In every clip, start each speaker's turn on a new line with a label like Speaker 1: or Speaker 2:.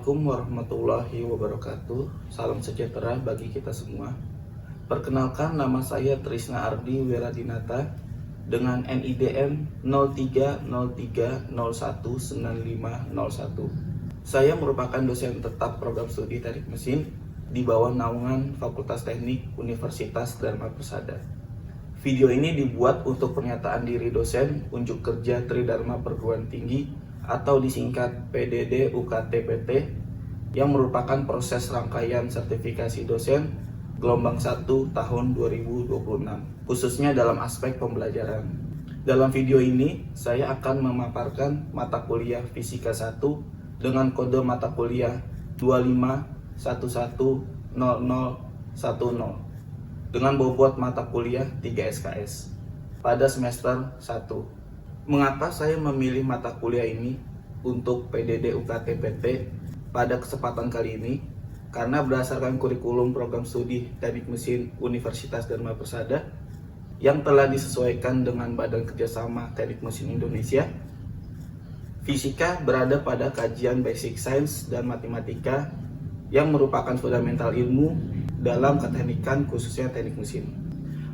Speaker 1: Assalamualaikum warahmatullahi wabarakatuh. Salam sejahtera bagi kita semua. Perkenalkan, nama saya Trisna Ardi Wiradinata dengan NIDM 0303019501. Saya merupakan dosen tetap program studi teknik mesin di bawah naungan Fakultas Teknik Universitas Dharma Persada. Video ini dibuat untuk pernyataan diri dosen unjuk kerja Tridharma Perguruan Tinggi atau disingkat PDD UKT-PT yang merupakan proses rangkaian sertifikasi dosen gelombang 1 tahun 2026, khususnya dalam aspek pembelajaran. Dalam video ini, saya akan memaparkan mata kuliah Fisika 1 dengan kode mata kuliah 25110010 dengan bobot mata kuliah 3 SKS pada semester 1. Mengapa saya memilih mata kuliah ini untuk PDD UKT-PT pada kesempatan kali ini? Karena berdasarkan kurikulum program studi Teknik Mesin Universitas Dharma Persada yang telah disesuaikan dengan Badan Kerjasama Teknik Mesin Indonesia, fisika berada pada kajian basic science dan matematika yang merupakan fundamental ilmu dalam keteknikan khususnya teknik mesin.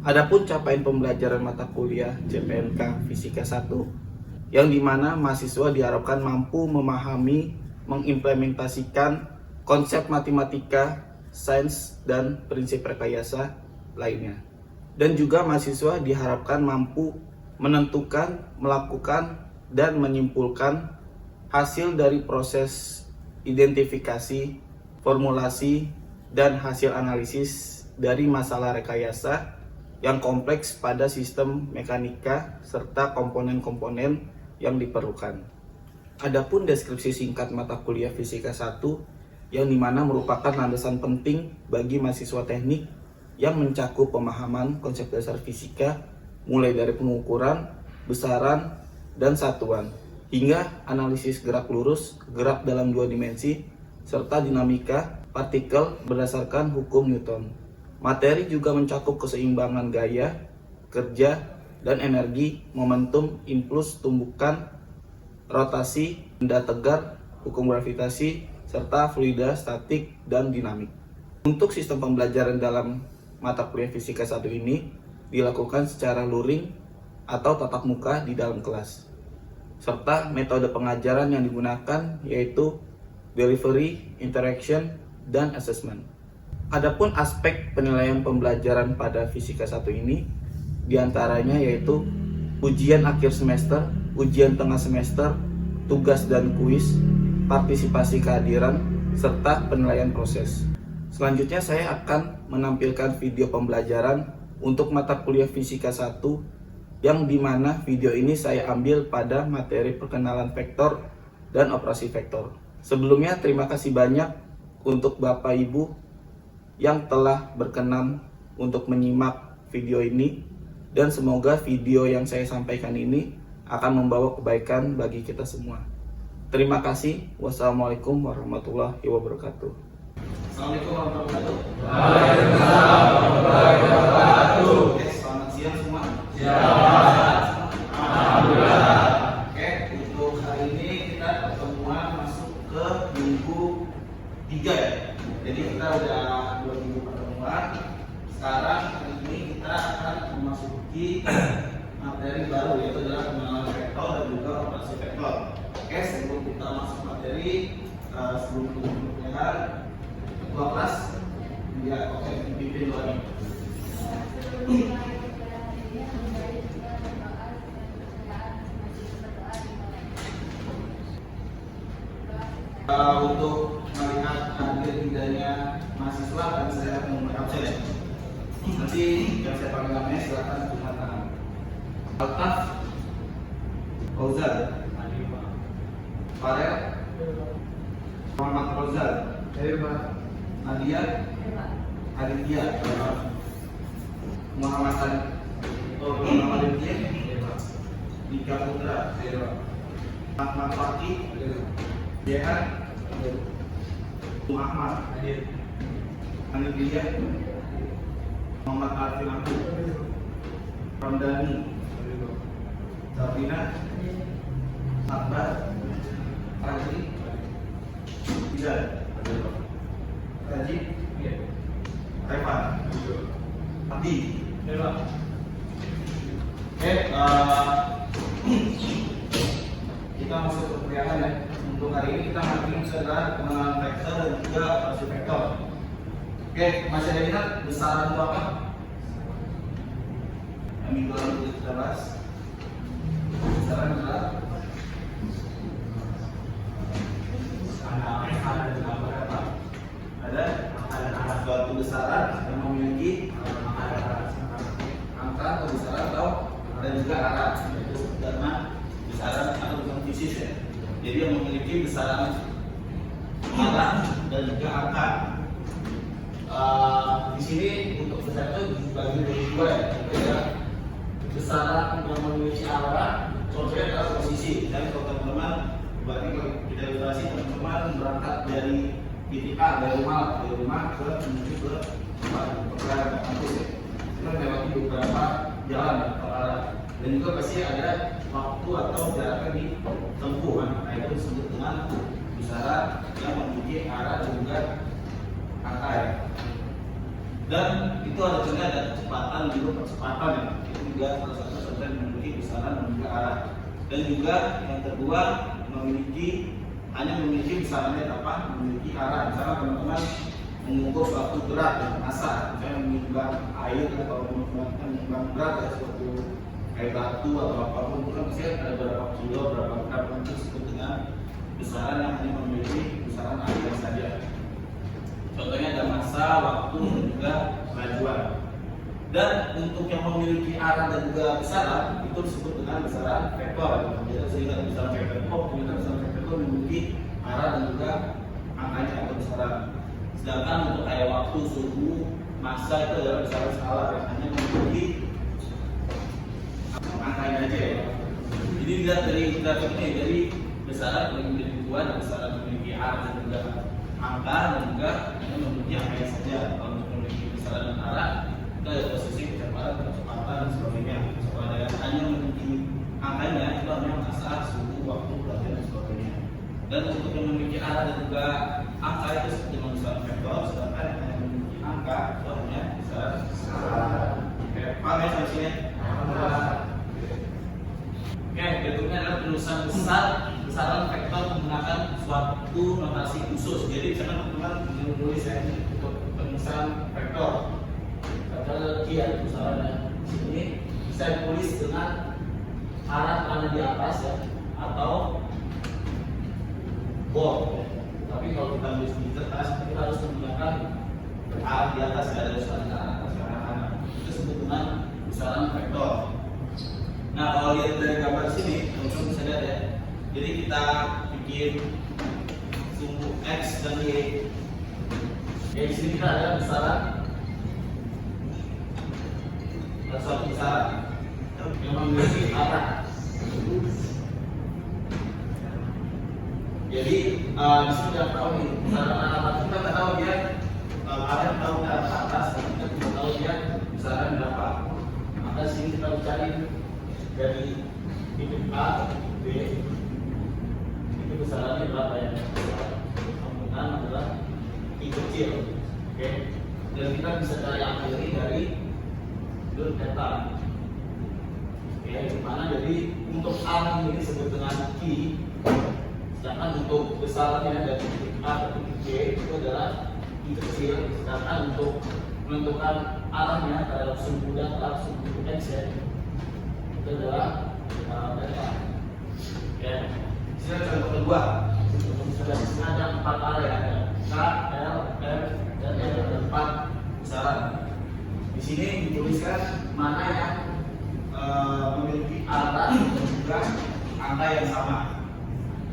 Speaker 1: Adapun capaian pembelajaran mata kuliah CPNK Fisika 1 yang dimana mahasiswa diharapkan mampu memahami, mengimplementasikan konsep matematika, sains, dan prinsip rekayasa lainnya. Dan juga mahasiswa diharapkan mampu menentukan, melakukan, dan menyimpulkan hasil dari proses identifikasi, formulasi, dan hasil analisis dari masalah rekayasa yang kompleks pada sistem mekanika serta komponen-komponen yang diperlukan. Adapun deskripsi singkat mata kuliah Fisika 1 yang dimana merupakan landasan penting bagi mahasiswa teknik yang mencakup pemahaman konsep dasar fisika mulai dari pengukuran, besaran, dan satuan hingga analisis gerak lurus, gerak dalam dua dimensi, serta dinamika partikel berdasarkan hukum Newton. Materi juga mencakup keseimbangan gaya, kerja, dan energi, momentum, impuls, tumbukan, rotasi, benda tegar, hukum gravitasi, serta fluida, statik, dan dinamik. Untuk sistem pembelajaran dalam mata kuliah Fisika 1 ini dilakukan secara luring atau tatap muka di dalam kelas. Serta metode pengajaran yang digunakan yaitu delivery, interaction, dan assessment. Adapun aspek penilaian pembelajaran pada Fisika 1 ini diantaranya yaitu ujian akhir semester, ujian tengah semester, tugas dan kuis, partisipasi kehadiran, serta penilaian proses. Selanjutnya saya akan menampilkan video pembelajaran untuk mata kuliah Fisika 1 yang dimana video ini saya ambil pada materi perkenalan vektor dan operasi vektor. Sebelumnya terima kasih banyak untuk Bapak Ibu yang telah berkenan untuk menyimak video ini, dan semoga video yang saya sampaikan ini akan membawa kebaikan bagi kita semua. Terima kasih. Wassalamualaikum warahmatullahi wabarakatuh. Assalamualaikum warahmatullahi wabarakatuh.
Speaker 2: Waalaikumsalam warahmatullahi wabarakatuh.
Speaker 1: Oke, selamat siang semua.
Speaker 2: Siang. Alhamdulillah.
Speaker 1: Oke, untuk hari ini kita pertemuan masuk ke minggu 3 ya. Jadi kita udah 2 minggu pertemuan. Sekarang hari ini kita akan memasuki materi baru, yaitu adalah pengenalan vektor dan juga operasi vektor. Oke, sebelum kita masuk materi, sebelum kita perkenalan, ketua kelas, ya oke, pimpin doa. Untuk melihat hadir tidaknya mahasiswa dan saya akan membuat absen ya. Nanti yang saya panggil namanya silakan tutup tangan. Altaf, Fauzal, Farel, Muhammad Rozal, Nadia, Aditya, Muhammad Aditya, Dika Putra, Ahmad Fakih, Jehan, Muhammad, Anindya, Muhammad Arifin Abdul, Ramdhani, Sabrina, Akbar, Fajri, Bisa. Raji. Iya. Revan. Abdi. Iya. Oke, kita masuk ke kuliahan ya. Untuk hari ini kita materi adalah pengenalan vektor dan juga operasi vektor. Oke, masih ada ingat besaran itu apa? Yang minggu lalu kita bahas. Besaran adalah ada suatu besaran yang memiliki angka atau besaran atau dan juga arah, yaitu karena besaran atau bukan fisis ya. Jadi yang memiliki besaran arah dan juga angka. Di sini untuk besaran itu dibagi dari dua ya. Ada besaran yang memiliki arah, contohnya adalah posisi. Jadi kalau teman-teman berarti kalau kita ilustrasi teman-teman berangkat dari titik A dari rumah ke menuju ke kampus ya. Kita melewati beberapa jalan atau arah dan juga pasti ada waktu atau jarak yang ditempuh kan. Nah itu disebut dengan besaran yang memiliki arah dan juga angka ya. Dan itu ada juga ada kecepatan juga percepatan ya. Itu juga salah satu contoh yang memiliki besaran dan juga arah. Dan juga yang kedua hanya memiliki besarannya apa? Memiliki arah. Misalnya teman-teman mengukur suatu berat dan massa, misalnya menimbang air atau menimbang berat ya, suatu kayak batu atau apapun itu kan pasti ada berapa kilo, berapa gram, itu disebut dengan besaran yang hanya memiliki besaran air saja. Contohnya ada massa, waktu, dan juga kemajuan. Dan untuk yang memiliki arah dan juga besaran itu disebut dengan besaran vektor. Jadi sehingga besaran vektor besaran vektor memiliki arah dan juga angkanya atau besaran. Sedangkan untuk kayak waktu, suhu, massa itu adalah besaran skalar yang hanya memiliki angkanya aja ya. Jadi dilihat dari grafik ini dari besaran memiliki dua, besaran memiliki arah dan juga angka dan juga hanya memiliki angkanya saja. Kalau untuk memiliki besaran dan arah itu ada posisi kecepatan, kecepatan dan sebagainya. Kalau ada hanya memiliki angkanya itu hanya massa, suhu, waktu, berat dan sebagainya. Dan untuk yang memiliki arah dan juga angka itu seperti dengan besaran vektor, sedangkan yang hanya memiliki angka itu hanya besaran skalar. Oke, paham ya sampai sini? Oke, berikutnya adalah penulisan besaran vektor menggunakan suatu notasi khusus. Jadi misalkan teman-teman menulis ya untuk penulisan vektor, padahal dia besarannya di sini bisa ditulis dengan arah kanan di atas ya, atau bold. Tapi kalau kita tulis di kertas, kita harus menggunakan arah di atas ya, ada besaran ke atas ke kanan. Itu disebut dengan besaran vektor. Nah kalau lihat dari gambar sini, teman-teman bisa lihat ya. Jadi kita bikin sumbu x dan y. Ya di sini kita ada besaran, ada suatu besaran yang memiliki arah. Jadi di sini kita tahu nih besaran arah, kita nggak tahu dia arah tahu ke atas, kita tidak tahu dia besaran berapa. Maka di sini kita cari dari titik A ke titik B itu besarannya berapa ya? Kemungkinan adalah I kecil, oke? Dan kita bisa cari angka ini dari delta, oke? Dimana jadi untuk arah ini disebut dengan I, sedangkan untuk besarannya dari titik A ke titik B itu adalah I kecil, sedangkan untuk menentukan arahnya terhadap sumbu data sumbu X ya, itu adalah delta. Ya, sini contoh kedua. Sudah ada 4 area, ada K, L, M, dan N, ada 4 besaran. Di sini dituliskan mana yang memiliki arah dan juga angka yang sama.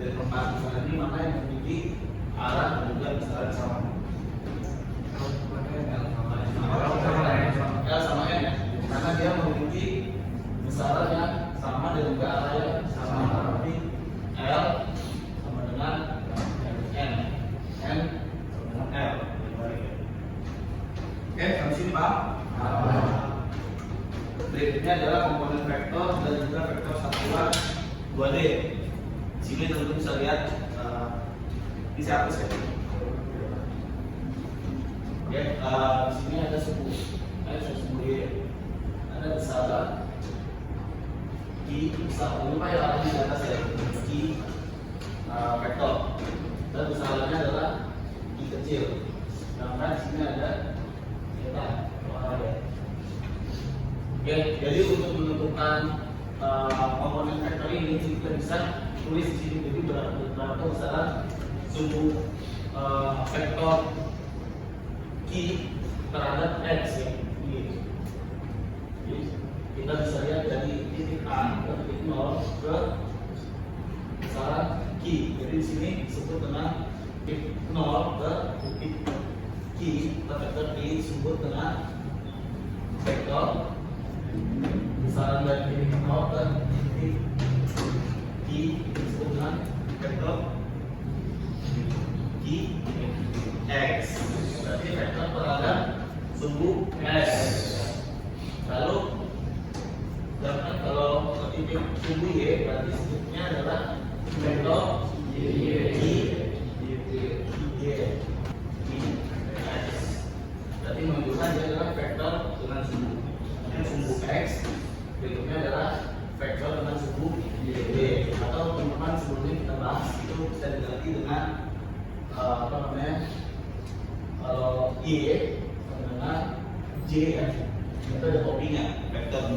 Speaker 1: Dari 4 besaran ini mana yang memiliki arah dan juga besaran yang sama. L sama N, karena dia memiliki besaran yang sama dan juga arah yang sama. Berarti L sama dengan N, N sama dengan L. Oke, sampai sini Pak. Berikutnya adalah komponen vektor dan juga vektor satuan 2D. Di sini tentu bisa lihat di Ini saya hapus ya. Oke, di sini ada suku. Ada suku Y. Ada besaran I besar. Lupa ya arahnya di atas ya. I vektor. Dan besarannya adalah I kecil. Sedangkan di sini ada theta. Oke, jadi untuk menentukan komponen vektor ini kita bisa tulis di sini. Jadi berapa besaran sumbu vektor I terhadap X ya. Jadi kita bisa lihat dari titik A ke titik 0 ke besaran Q. Jadi di sini disebut dengan titik 0 ke titik Q. Vektor Q disebut dengan vektor besaran dari titik 0 ke titik Q disebut dengan vektor Q X. Berarti vektor terhadap sumbu X. Lalu sedangkan kalau ke titik sumbu Y berarti sebutnya adalah vektor X. Berarti menunjukkan dia adalah vektor dengan sumbu X. Berikutnya adalah vektor dengan sumbu Y. Atau teman-teman sebelumnya kita bahas itu bisa diganti dengan apa namanya? Kalau Y dengan J ya, itu ada kopinya vektor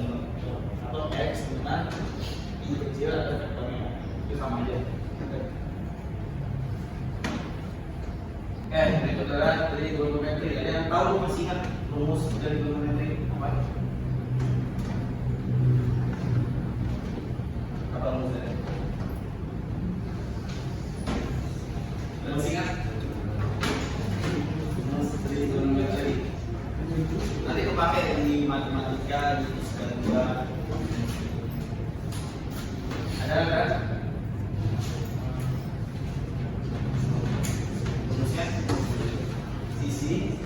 Speaker 1: atau X dengan I kecil ada vektornya, itu sama aja. Itu adalah trigonometri. Ada yang tahu masih ingat rumus dari trigonometri apa? Apa rumusnya? Masih ingat? Trigonometri. Nanti kepake di matematika, di fisika juga. Ada kan? Rumusnya sisi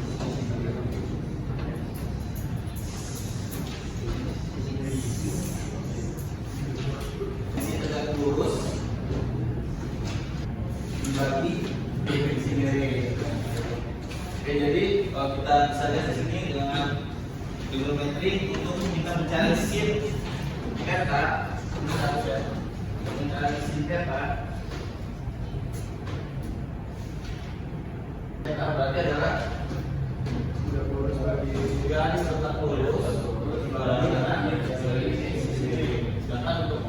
Speaker 1: tegak lurus dibagi definisi miring. Oke, jadi kalau kita bisa lihat di sini dengan trigonometri untuk kita mencari sin theta, mencari sin theta berarti adalah garis tetap lurus dibagi dengan sisi. Sedangkan untuk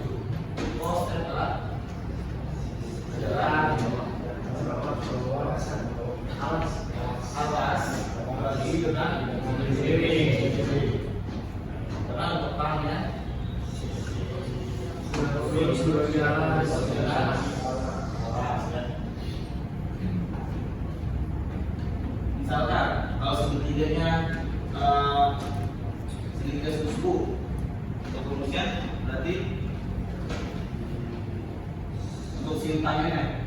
Speaker 1: cos theta adalah alas bagi dengan miring. Karena untuk pangnya sudah jalan. Misalkan kalau segitiganya segitiga suku untuk rumusnya berarti untuk sin tangennya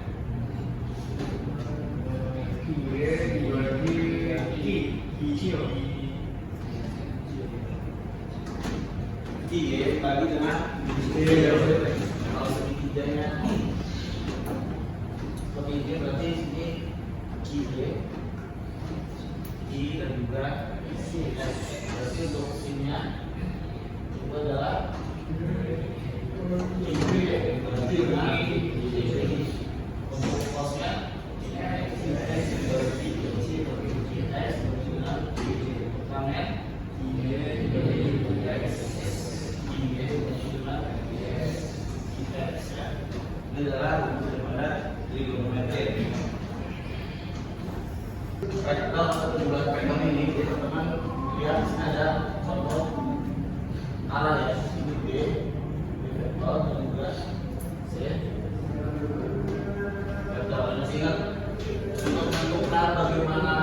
Speaker 1: Y bagi dengan kalau segitiganya seperti ini berarti ini I dan juga S. Berarti untuk sinnya itu adalah berarti dengan untuk cosnya ini adalah daripada trigonometri. Vektor atau jumlah vektor ini teman-teman lihat di sini ada contoh arah ya, ini B vektor dan juga C vektor. Masih ingat untuk menentukan bagaimana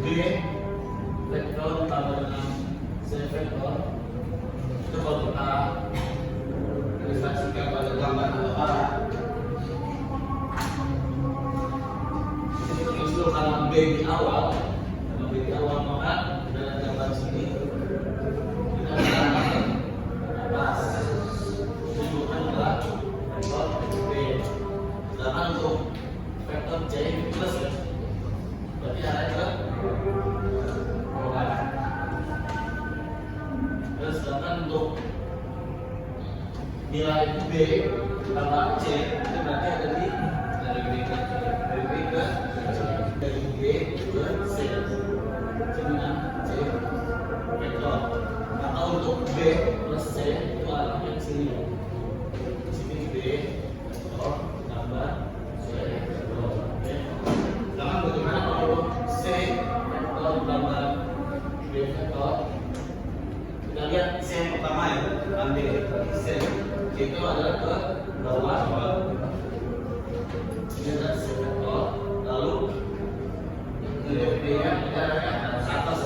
Speaker 1: B vektor ditambah dengan C vektor itu kalau kita ilustrasikan pada gambar atau arah. Karena B di awal, maka dalam gambar sini kita menggunakan atas menunjukkan adalah vektor B. Sedangkan untuk nilai B tambah C itu berarti ada di dari B ke C, dari B ke C dengan C vektor. Maka untuk B plus C itu arahnya ke sini. Di sini B vektor tambah C vektor. Oke. Sekarang bagaimana kalau C vektor tambah B vektor? Kita lihat C yang pertama ya, ambil C itu adalah ke bawah. Ini adalah C vektor, lalu nilai B nya ada ke atas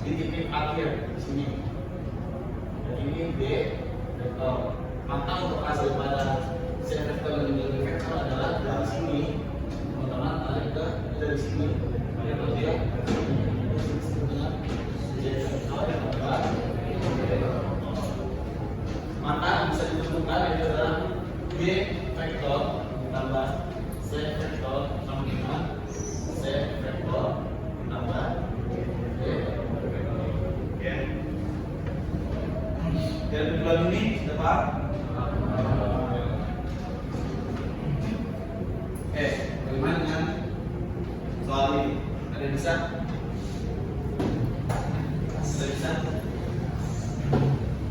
Speaker 1: di titik akhir di sini. Dan ini B vektor. Maka untuk hasil pada C vektor dan nilai B vektor adalah dari sini, teman-teman, tarik ke dari sini. Maka dia dengan C vektor tambah maka bisa ditentukan itu adalah B vektor tambah C vektor sama dengan C vektor tambah B vektor. Oke. Dari bulan ini sudah paham? Bagaimana dengan soal ini? Ada yang bisa? Sudah bisa?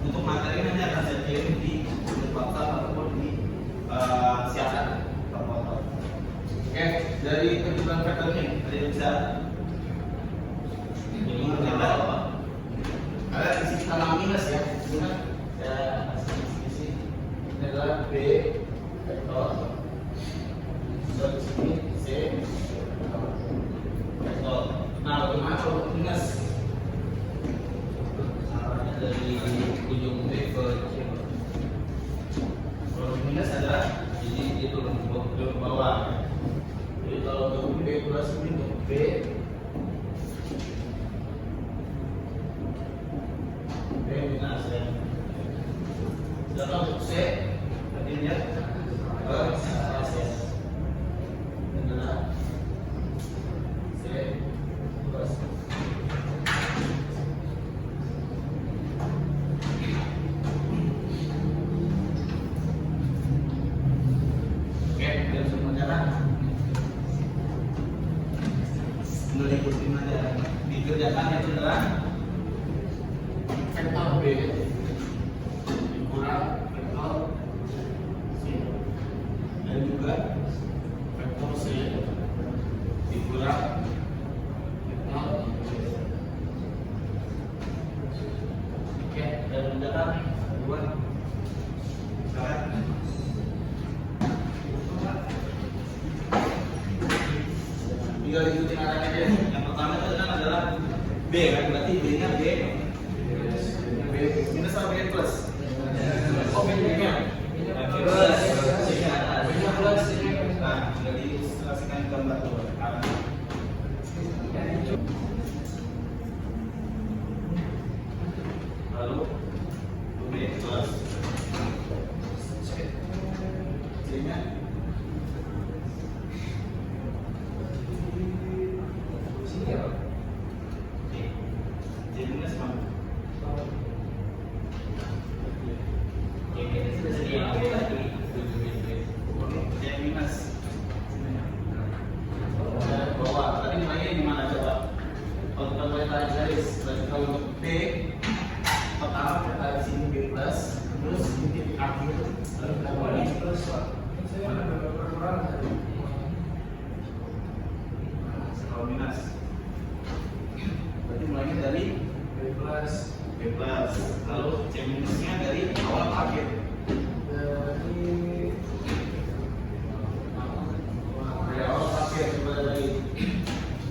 Speaker 1: Untuk materi nanti akan saya kirim di WhatsApp ataupun di siaran termotor. Oke, dari kejujuran vektor ini ada yang bisa? Ini ada apa? Ada di sini tambah minus ya. Ini ya sisi ini adalah B vektor. Dan di sini C vektor. Nah, bagaimana kalau minus? Dari ujung B ke C. Kalau minus adalah jadi dia turun ke bawah. Jadi kalau untuk B plus ini untuk B minus ya. Sedangkan untuk C tadi lihat ke atas ya. Ini adalah C plus. Mengikuti mana dikerjakan itu adalah vektor B dikurang vektor C dan juga vektor C dikurang vektor C. Oke, dan mencatat buat sekarang tinggal ikutin arahnya aja. Yang pertama itu adalah B kan, berarti B nya B minus atau B plus? Oh, B nya plus. B nya plus. Nah, jadi ilustrasikan gambar tuh. Lalu B plus. C nya berarti mulainya dari B plus, lalu C minusnya dari awal ke akhir. Dari awal ke akhir coba dari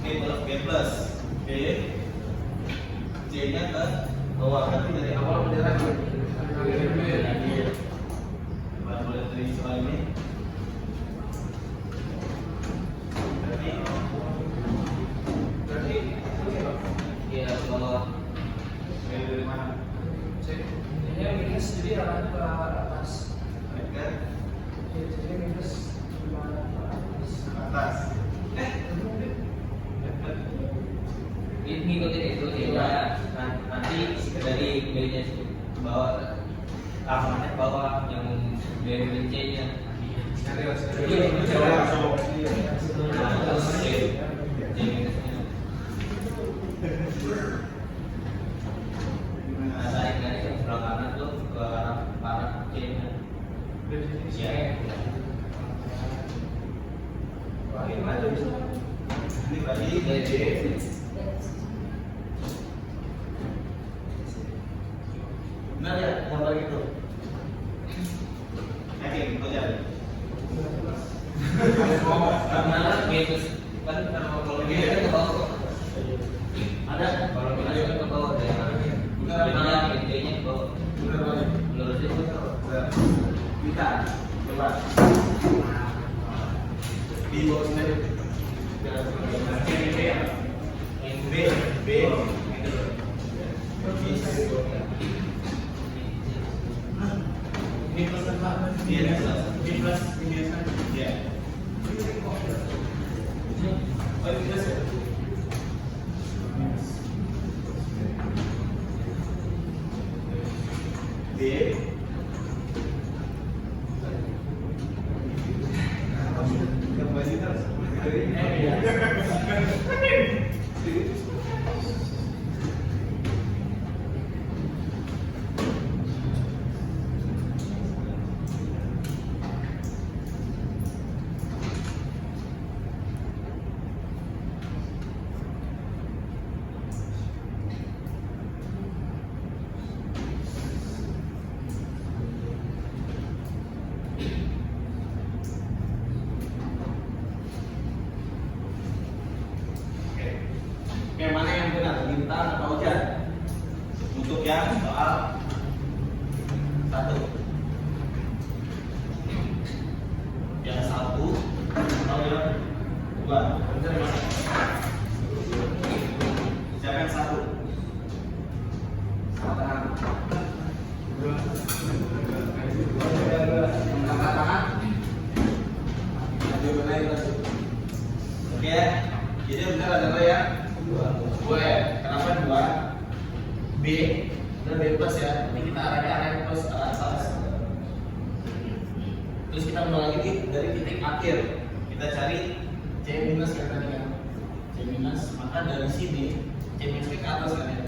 Speaker 1: B plus, B, C nya ke bawah, berarti dari awal ke akhir. Mulai dari soal ini. Ya kalau dari mana? Ini minus jadi arahnya ke atas. Kan? Jadi minus ke atas. Ini ngikutin itu ya. Nanti dari B-nya ke bawah.
Speaker 3: tangannya bawah yang dari C-nya. Serius. Nah, tarik dari yang sebelah kanan tuh ke arah C-nya. Ya.
Speaker 2: Ini berarti benar ya gambar gitu. Yakin kau jadi.
Speaker 3: Karena gitu kan kalau gitu kan ke bawah. Ada kalau gitu kan ke bawah deh. Benar intinya ke bawah. Menurut itu
Speaker 2: Kita coba di bawah sini. B ini plus apa? Iya, B plus ini kan? Iya. Oh, ini plus ya? B yang mana yang benar, bintang atau hujan? Untuk yang soal 1. Yang 1 atau yang 2? Benar ya? Siapa yang 1? Angkat tangan. Oke, jadi benar adalah ya 2 ya. Kenapa 2? B dan B plus ya. Ini kita arahnya plus ke atas. Terus kita mulai lagi dari titik akhir. Kita cari C minus ya tadi kan. C minus, maka dari sini C minus ke atas kan ya.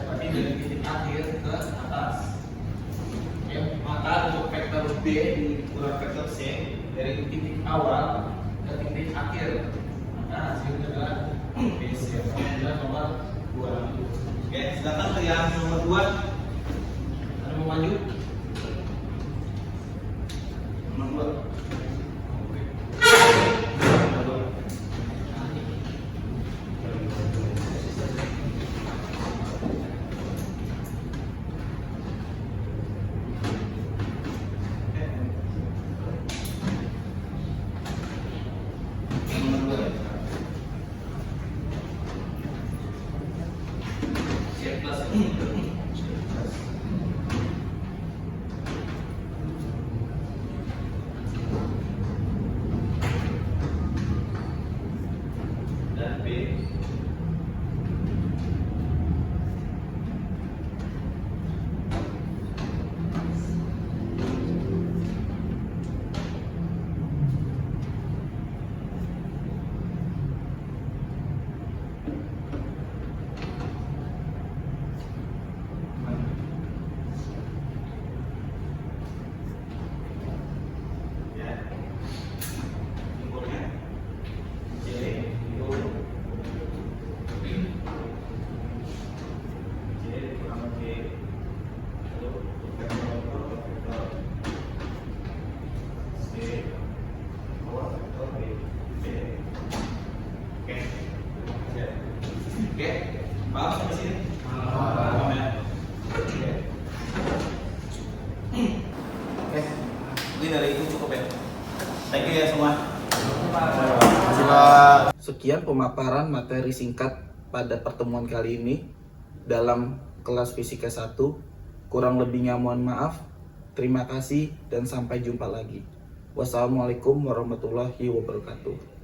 Speaker 2: Berarti dari titik akhir ke atas. Oke, maka untuk vektor B dikurang vektor C dari titik awal ke titik akhir. Maka hasilnya adalah BC adalah nomor 2. Oke, silakan ke yang nomor 2. Ada mau maju? Nomor 2. Dan B ya, simbolnya C itu C kurang B lalu vektor C bawah vektor B B. Oke ya. Oke, paham sampai sini? Paham ya? Oke. Oke, ini dari itu cukup ya. Thank you ya semua. Terima kasih Pak.
Speaker 1: Sekian pemaparan materi singkat pada pertemuan kali ini dalam kelas Fisika 1. Kurang lebihnya mohon maaf. Terima kasih dan sampai jumpa lagi. Wassalamualaikum warahmatullahi wabarakatuh.